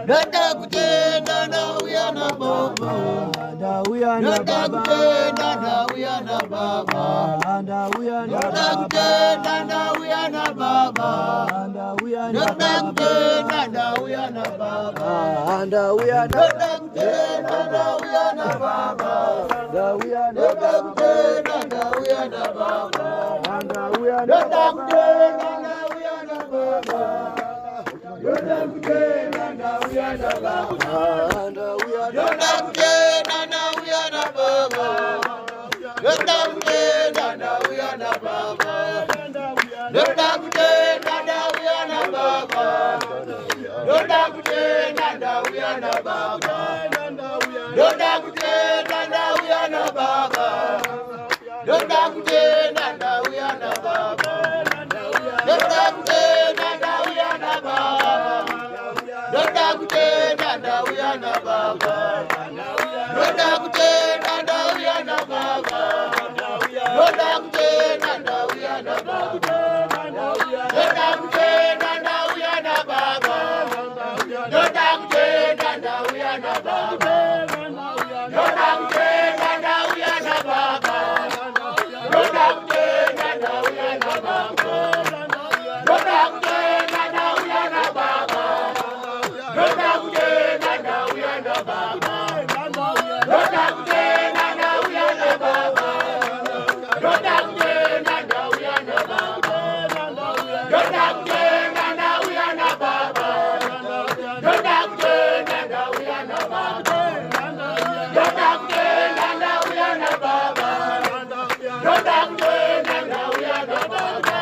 Nanda kutenda na uyana baba, nanda kutenda na uyana baba, nanda kutenda na uyana baba, nanda kutenda na uyana baba, nanda kutenda na uyana baba, nanda kutenda na uyana baba, nanda kutenda na uyana baba. Yoda kutenda na uyana baba, yoda kutenda na uyana baba, yoda kutenda na uyana baba, yoda kutenda na uyana baba, yoda kutenda na uyana baba, yoda kutenda na uyana baba, yoda kutenda na uyana baba, yoda kutenda na uyana baba. Yoda kutenda na uyana baba, yoda kutenda na uyana baba, yoda kutenda na uyana baba, yoda kutenda na uyana baba, yoda kutenda na uyana baba, yoda kutenda na uyana baba, yoda kutenda na uyana baba, yoda kutenda na uyana baba. Yoda kutenda na uyana baba, yoda kutenda na uyana baba, yoda kutenda na uyana baba, yoda kutenda na uyana baba, yoda kutenda na uyana baba, yoda kutenda na uyana baba, yoda kutenda na uyana baba, yoda kutenda na uyana baba.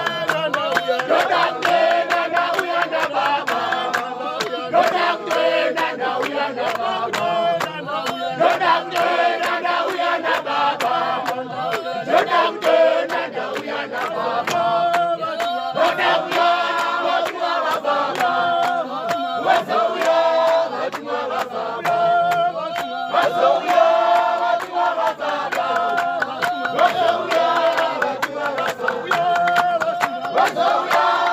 Yoda kutenda na uyana baba, yoda kutenda na uyana baba, yoda kutenda na uyana baba, yoda kutenda watu wa baba, wazoya watu wa baba, wazoya watu wa baba, wazoya watu wa baba, wazoya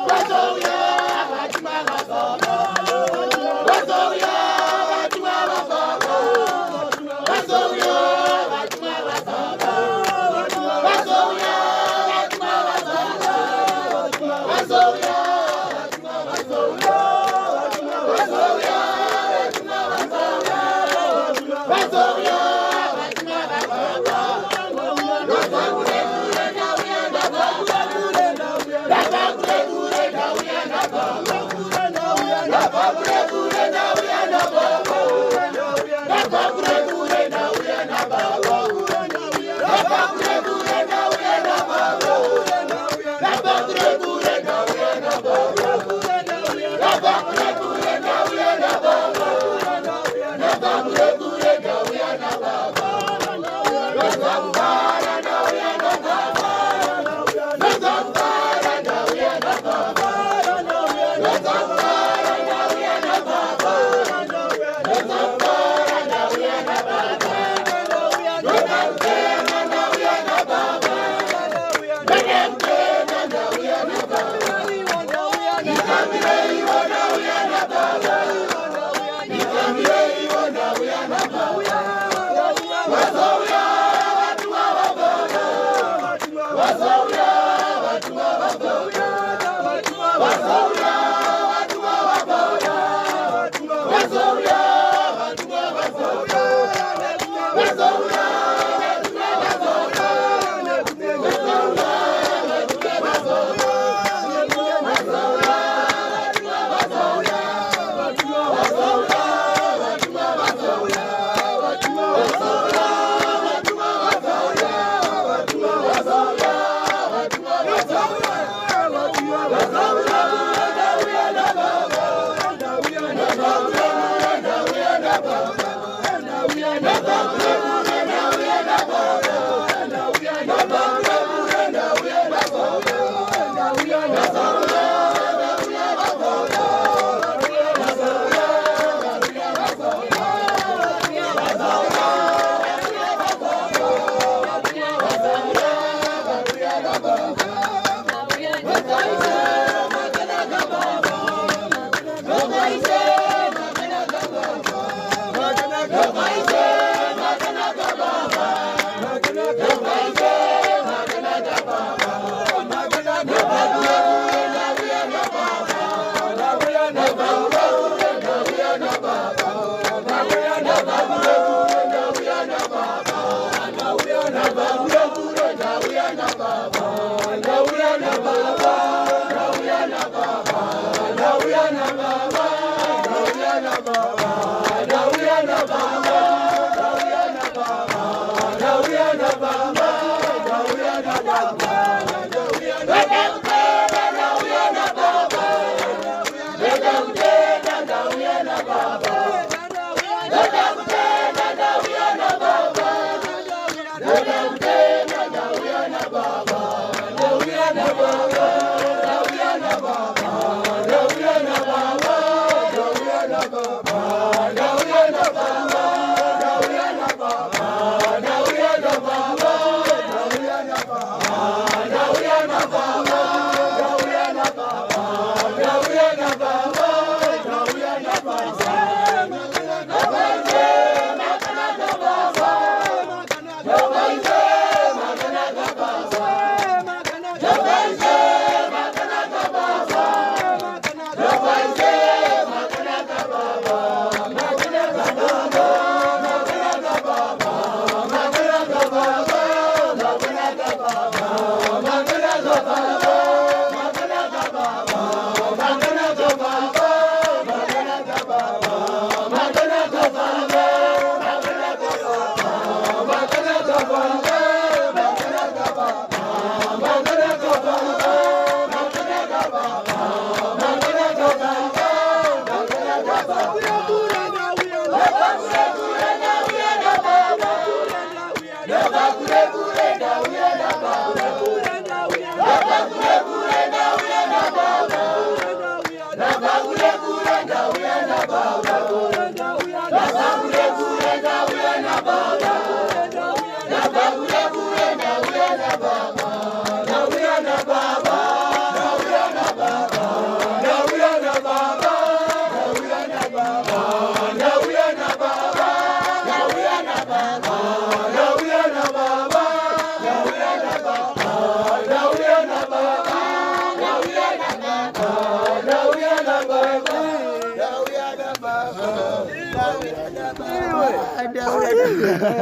Wazoya,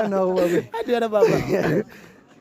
No, baby. I did a baba.